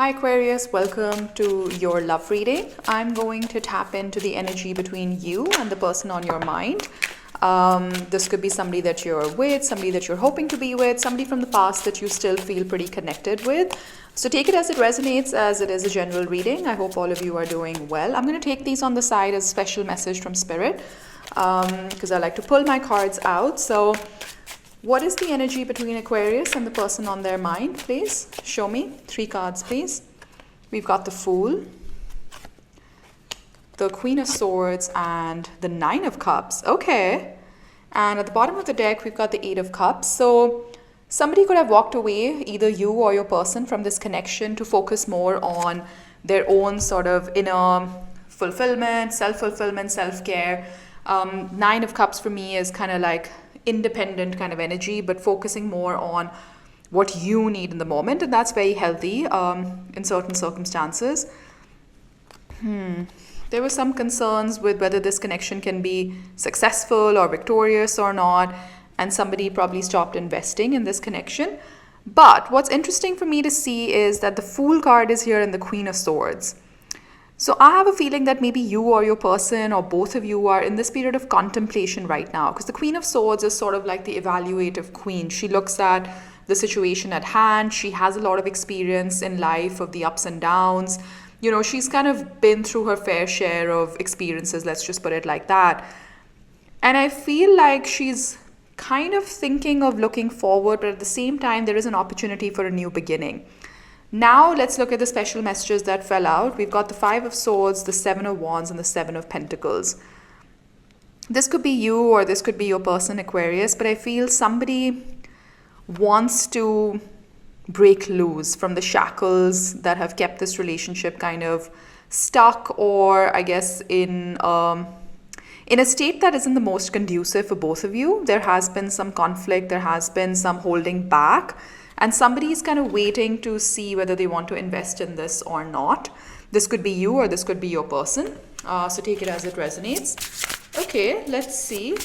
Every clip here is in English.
Hi Aquarius, welcome to your love reading. I'm going to tap into the energy between you and the person on your mind. This could be somebody that you're with, somebody that you're hoping to be with, somebody from the past that you still feel pretty connected with. So take it as it resonates, as it is a general reading. I hope all of you are doing well. I'm going to take these on the side as a special message from Spirit because I like to pull my cards out. So what is the energy between Aquarius and the person on their mind, please? Show me. 3 cards, please. We've got the Fool, the Queen of Swords, and the 9 of Cups. Okay. And at the bottom of the deck, we've got the 8 of Cups. So somebody could have walked away, either you or your person, from this connection to focus more on their own sort of inner fulfillment, self-fulfillment, self-care. 9 of Cups for me is kind of like independent kind of energy, but focusing more on what you need in the moment, and that's very healthy in certain circumstances. There were some concerns with whether this connection can be successful or victorious or not, and somebody probably stopped investing in this connection. But what's interesting for me to see is that the Fool card is here and the Queen of Swords. So I have a feeling that maybe you or your person or both of you are in this period of contemplation right now, because the Queen of Swords is sort of like the evaluative queen. She looks at the situation at hand. She has a lot of experience in life of the ups and downs. You know, she's kind of been through her fair share of experiences, let's just put it like that. And I feel like she's kind of thinking of looking forward, but at the same time, there is an opportunity for a new beginning. Now let's look at the special messages that fell out. We've got the 5 of Swords, the 7 of Wands, and the 7 of Pentacles. This could be you or this could be your person, Aquarius, but I feel somebody wants to break loose from the shackles that have kept this relationship kind of stuck, or I guess in a state that isn't the most conducive for both of you. There has been some conflict, there has been some holding back, and somebody is kind of waiting to see whether they want to invest in this or not. This could be you or this could be your person. So take it as it resonates. Okay, let's see.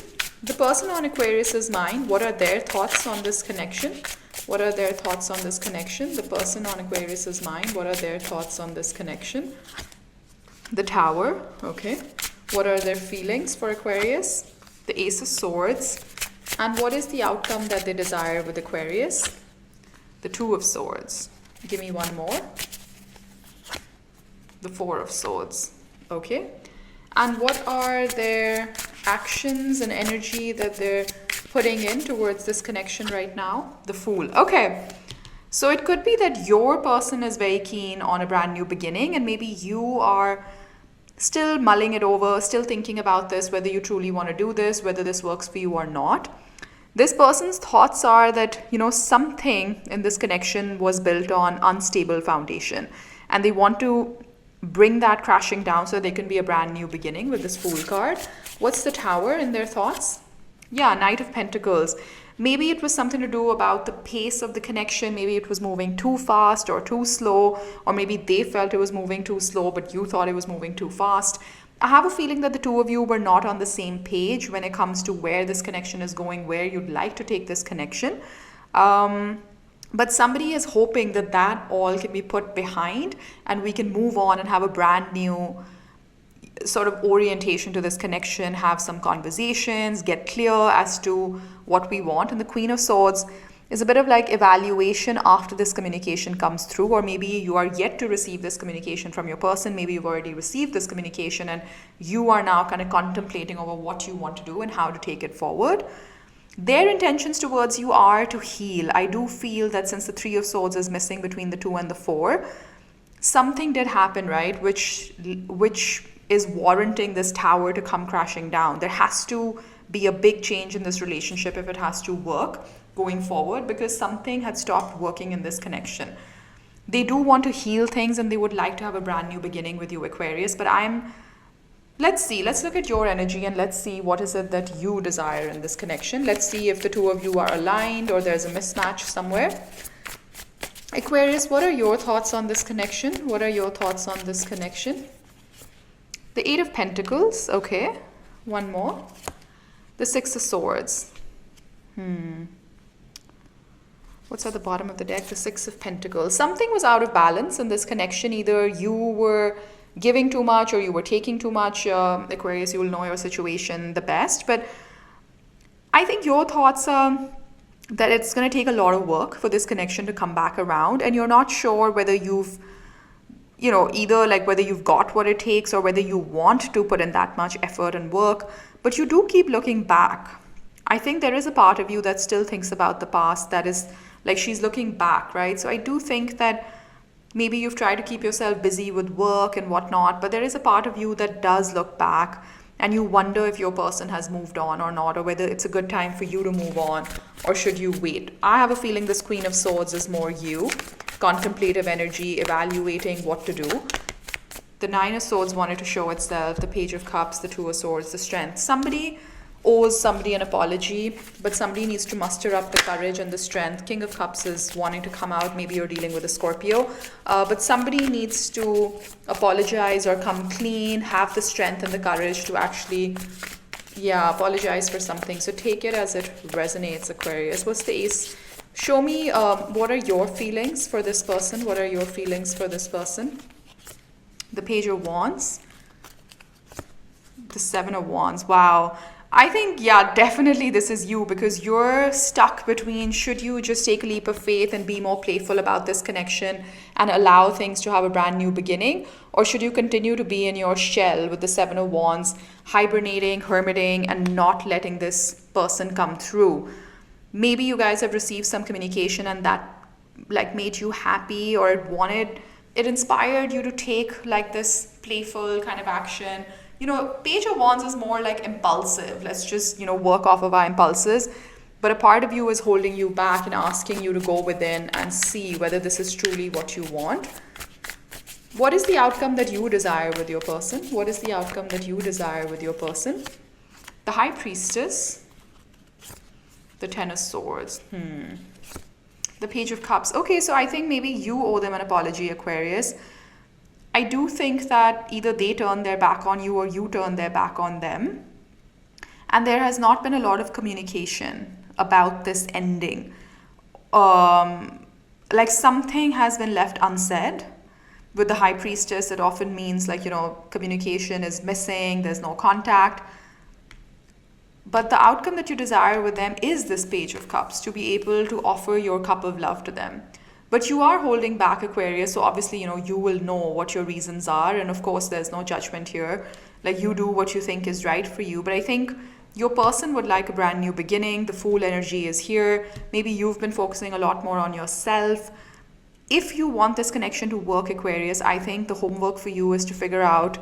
The person on Aquarius's mind, what are their thoughts on this connection? What are their thoughts on this connection? The person on Aquarius's mind, what are their thoughts on this connection? The Tower, okay. What are their feelings for Aquarius? The Ace of Swords. And what is the outcome that they desire with Aquarius? The 2 of Swords. Give me one more. The 4 of Swords. Okay. And what are their actions and energy that they're putting in towards this connection right now? The Fool. Okay. So it could be that your person is very keen on a brand new beginning, and maybe you are still mulling it over, still thinking about this, whether you truly want to do this, whether this works for you or not. This person's thoughts are that, you know, something in this connection was built on unstable foundation, and they want to bring that crashing down so they can be a brand new beginning with this Fool card. What's the Tower in their thoughts? Yeah, Knight of Pentacles. Maybe it was something to do about the pace of the connection. Maybe it was moving too fast or too slow, or maybe they felt it was moving too slow, but you thought it was moving too fast. I have a feeling that the two of you were not on the same page when it comes to where this connection is going, where you'd like to take this connection. But somebody is hoping that that all can be put behind and we can move on and have a brand new sort of orientation to this connection, have some conversations, get clear as to what we want. And the Queen of Swords is a bit of like evaluation after this communication comes through, or maybe you are yet to receive this communication from your person. Maybe you've already received this communication and you are now kind of contemplating over what you want to do and how to take it forward. Their intentions towards you are to heal. I do feel that since the 3 of Swords is missing between the 2 and the 4, something did happen, right? Which is warranting this Tower to come crashing down. There has to be a big change in this relationship if it has to work going forward, because something had stopped working in this connection. They do want to heal things and they would like to have a brand new beginning with you, Aquarius. But let's look at your energy and let's see what is it that you desire in this connection. Let's see if the two of you are aligned or there's a mismatch somewhere. Aquarius, what are your thoughts on this connection? What are your thoughts on this connection? The 8 of Pentacles, okay. One more. The 6 of Swords. What's at the bottom of the deck? The Six of Pentacles. Something was out of balance in this connection. Either you were giving too much or you were taking too much. Aquarius, you will know your situation the best. But I think your thoughts are that it's going to take a lot of work for this connection to come back around. And you're not sure whether you've, either like whether you've got what it takes or whether you want to put in that much effort and work. But you do keep looking back. I think there is a part of you that still thinks about the past, that is like she's looking back, right? So I do think that maybe you've tried to keep yourself busy with work and whatnot, but there is a part of you that does look back and you wonder if your person has moved on or not, or whether it's a good time for you to move on or should you wait. I have a feeling this Queen of Swords is more you, contemplative energy, evaluating what to do. The Nine of Swords wanted to show itself, the Page of Cups, the Two of Swords, the Strength. Somebody owes somebody an apology, but somebody needs to muster up the courage and the strength. King of Cups is wanting to come out. Maybe you're dealing with a Scorpio, but somebody needs to apologize or come clean, have the strength and the courage to actually, apologize for something. So take it as it resonates, Aquarius. What's the Ace? Show me what are your feelings for this person? What are your feelings for this person? The Page of Wands, the Seven of Wands. Wow. I think, definitely this is you, because you're stuck between should you just take a leap of faith and be more playful about this connection and allow things to have a brand new beginning, or should you continue to be in your shell with the Seven of Wands, hibernating, hermiting, and not letting this person come through. Maybe you guys have received some communication and that like made you happy, or it inspired you to take like this playful kind of action. Page of Wands is more like impulsive. Let's just, work off of our impulses. But a part of you is holding you back and asking you to go within and see whether this is truly what you want. What is the outcome that you desire with your person? What is the outcome that you desire with your person? The High Priestess. The Ten of Swords. The Page of Cups. Okay, so I think maybe you owe them an apology, Aquarius. I do think that either they turn their back on you or you turn their back on them. And there has not been a lot of communication about this ending. Like something has been left unsaid. With the High Priestess, it often means like, communication is missing, there's no contact. But the outcome that you desire with them is this Page of Cups, to be able to offer your cup of love to them. But you are holding back, Aquarius, so obviously, you will know what your reasons are. And of course, there's no judgment here. Like, you do what you think is right for you. But I think your person would like a brand new beginning. The Fool energy is here. Maybe you've been focusing a lot more on yourself. If you want this connection to work, Aquarius, I think the homework for you is to figure out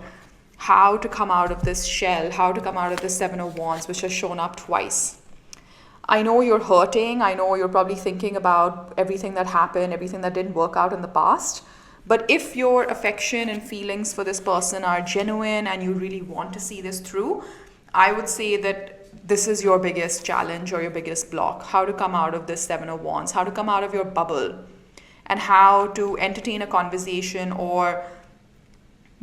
how to come out of this shell, how to come out of the Seven of Wands, which has shown up twice. I know you're hurting. I know you're probably thinking about everything that happened, everything that didn't work out in the past. But if your affection and feelings for this person are genuine and you really want to see this through, I would say that this is your biggest challenge or your biggest block. How to come out of this Seven of Wands, how to come out of your bubble, and how to entertain a conversation or,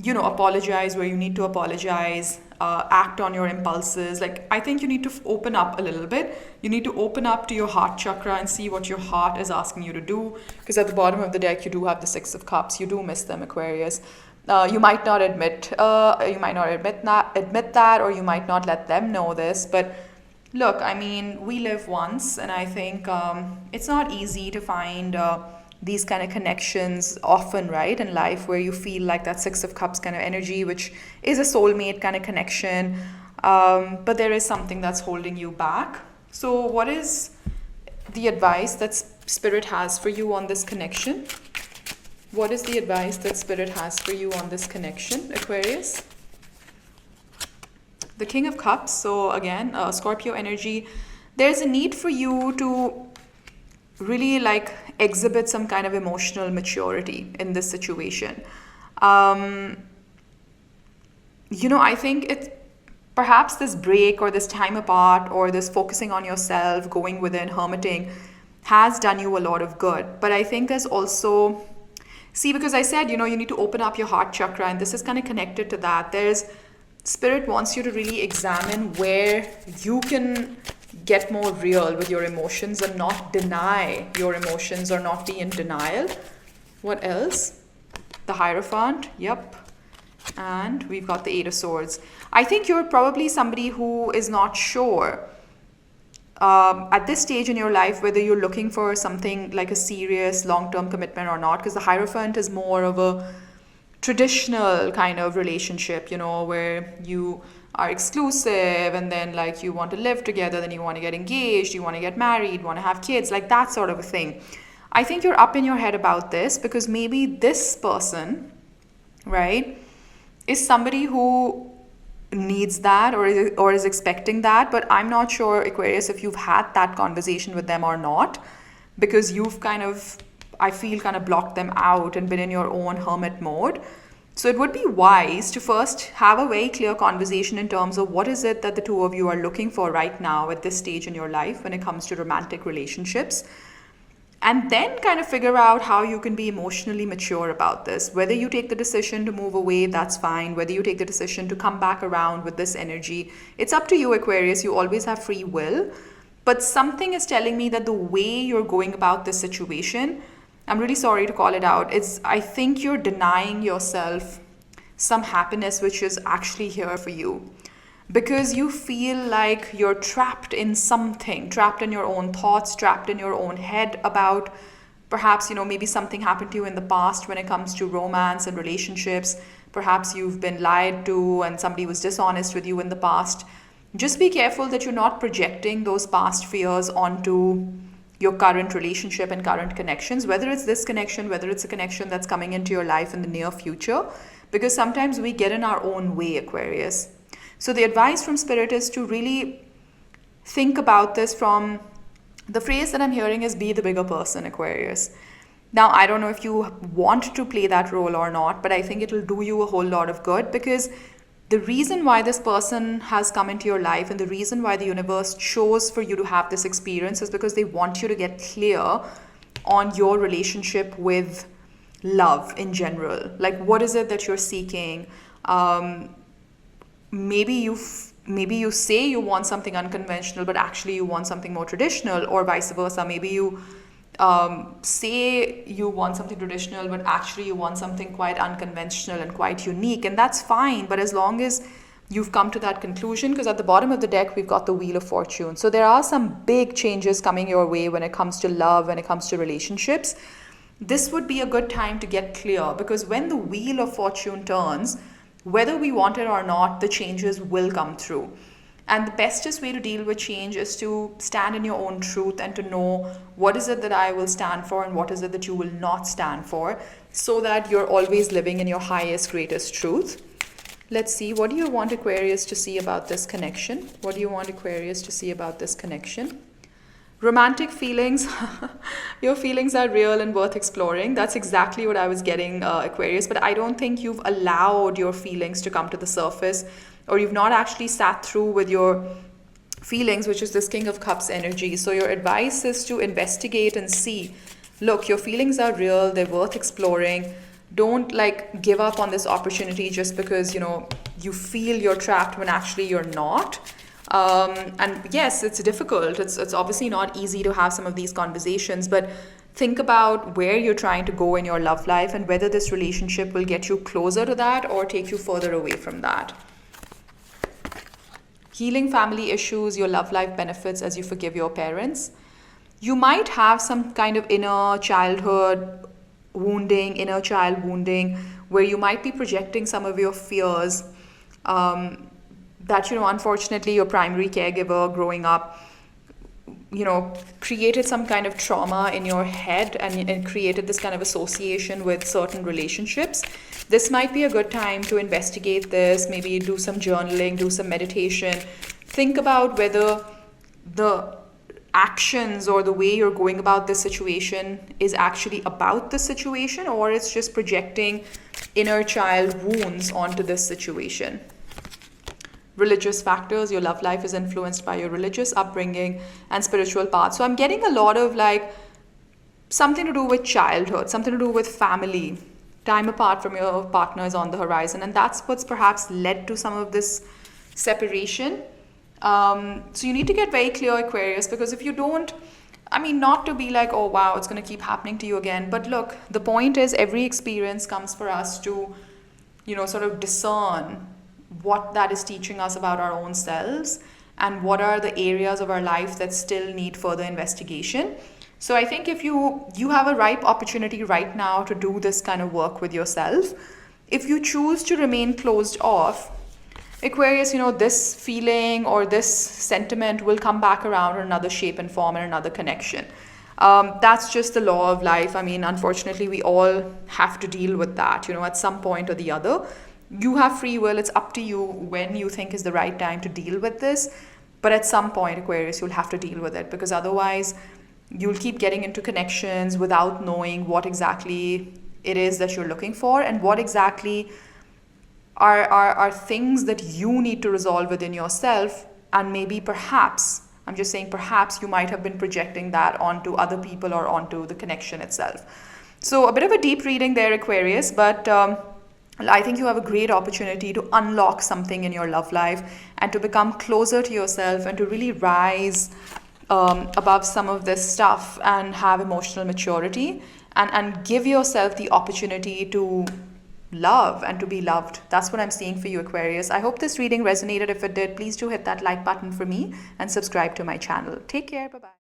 apologize where you need to apologize, act on your impulses. Like, I think you need to open up a little bit. You need to open up to your heart chakra and see what your heart is asking you to do. Because at the bottom of the deck, you do have the Six of Cups. You do miss them, Aquarius. You might not admit that, or you might not let them know this. But look, I mean, we live once, and I think it's not easy to find these kind of connections often, right, in life, where you feel like that Six of Cups kind of energy, which is a soulmate kind of connection. But there is something that's holding you back. So what is the advice that Spirit has for you on this connection? What is the advice that Spirit has for you on this connection, Aquarius? The King of Cups. So again, Scorpio energy. There's a need for you to really like exhibit some kind of emotional maturity in this situation. I think it's perhaps this break or this time apart or this focusing on yourself, going within, hermiting, has done you a lot of good. But I think there's also, because I said, you need to open up your heart chakra, and this is kind of connected to that. Spirit wants you to really examine where you can get more real with your emotions and not deny your emotions or not be in denial. What else? The Hierophant, yep. And we've got the Eight of Swords. I think you're probably somebody who is not sure at this stage in your life whether you're looking for something like a serious long-term commitment or not, because the Hierophant is more of a traditional kind of relationship, you know, where you are exclusive and then like you want to live together, then you want to get engaged, you want to get married, want to have kids, like that sort of a thing. I think you're up in your head about this because maybe this person, right, is somebody who needs that or is expecting that. But I'm not sure, Aquarius, if you've had that conversation with them or not, because you've kind of, I feel, kind of blocked them out and been in your own hermit mode. So it would be wise to first have a very clear conversation in terms of what is it that the two of you are looking for right now at this stage in your life when it comes to romantic relationships. And then kind of figure out how you can be emotionally mature about this. Whether you take the decision to move away, that's fine. Whether you take the decision to come back around with this energy, it's up to you, Aquarius. You always have free will. But something is telling me that the way you're going about this situation, I'm really sorry to call it out, I think you're denying yourself some happiness which is actually here for you. Because you feel like you're trapped in something, trapped in your own thoughts, trapped in your own head about perhaps, you know, maybe something happened to you in the past when it comes to romance and relationships. Perhaps you've been lied to and somebody was dishonest with you in the past. Just be careful that you're not projecting those past fears onto your current relationship and current connections, whether it's this connection, whether it's a connection that's coming into your life in the near future, because sometimes we get in our own way, Aquarius. So the advice from Spirit is to really think about this from the phrase that I'm hearing is be the bigger person, Aquarius. Now, I don't know if you want to play that role or not, but I think it'll do you a whole lot of good, because the reason why this person has come into your life and the reason why the universe chose for you to have this experience is because they want you to get clear on your relationship with love in general. Like, what is it that you're seeking? Maybe you say you want something unconventional, but actually you want something more traditional, or vice versa. Maybe you say you want something traditional, but actually you want something quite unconventional and quite unique, and that's fine. But as long as you've come to that conclusion, because at the bottom of the deck we've got the Wheel of Fortune, so there are some big changes coming your way when it comes to love, when it comes to relationships. This would be a good time to get clear, because when the Wheel of Fortune turns, whether we want it or not, the changes will come through. And the bestest way to deal with change is to stand in your own truth and to know what is it that I will stand for and what is it that you will not stand for, so that you're always living in your highest, greatest truth. Let's see, what do you want Aquarius to see about this connection? What do you want Aquarius to see about this connection? Romantic feelings. Your feelings are real and worth exploring. That's exactly what I was getting, Aquarius. But I don't think you've allowed your feelings to come to the surface, or you've not actually sat through with your feelings, which is this King of Cups energy. So your advice is to investigate and see, look, your feelings are real, they're worth exploring. Don't like give up on this opportunity just because, you know, you feel you're trapped when actually you're not. And yes, it's difficult. It's obviously not easy to have some of these conversations, but think about where you're trying to go in your love life and whether this relationship will get you closer to that or take you further away from that. Healing family issues, your love life benefits as you forgive your parents. You might have some kind of inner childhood wounding, inner child wounding, where you might be projecting some of your fears, that, you know, unfortunately your primary caregiver growing up, you know, created some kind of trauma in your head and created this kind of association with certain relationships. This might be a good time to investigate this, maybe do some journaling, do some meditation. Think about whether the actions or the way you're going about this situation is actually about the situation, or it's just projecting inner child wounds onto this situation. Religious factors, your love life is influenced by your religious upbringing and spiritual path. So I'm getting a lot of like something to do with childhood, something to do with family. Time apart from your partner is on the horizon, and that's what's perhaps led to some of this separation. So you need to get very clear, Aquarius, because if you don't, I mean, not to be like, oh wow, it's going to keep happening to you again. But look, the point is every experience comes for us to, sort of discern what that is teaching us about our own selves and what are the areas of our life that still need further investigation. So I think if you have a ripe opportunity right now to do this kind of work with yourself, if you choose to remain closed off, Aquarius, this feeling or this sentiment will come back around in another shape and form and another connection. That's just the law of life. I mean, unfortunately, we all have to deal with that, at some point or the other. You have free will. It's up to you when you think is the right time to deal with this. But at some point, Aquarius, you'll have to deal with it, because otherwise you'll keep getting into connections without knowing what exactly it is that you're looking for and what exactly are things that you need to resolve within yourself. And maybe perhaps, I'm just saying perhaps, you might have been projecting that onto other people or onto the connection itself. So a bit of a deep reading there, Aquarius, but I think you have a great opportunity to unlock something in your love life and to become closer to yourself and to really rise above some of this stuff and have emotional maturity and give yourself the opportunity to love and to be loved. That's what I'm seeing for you, Aquarius. I hope this reading resonated. If it did, please do hit that like button for me and subscribe to my channel. Take care. Bye-bye.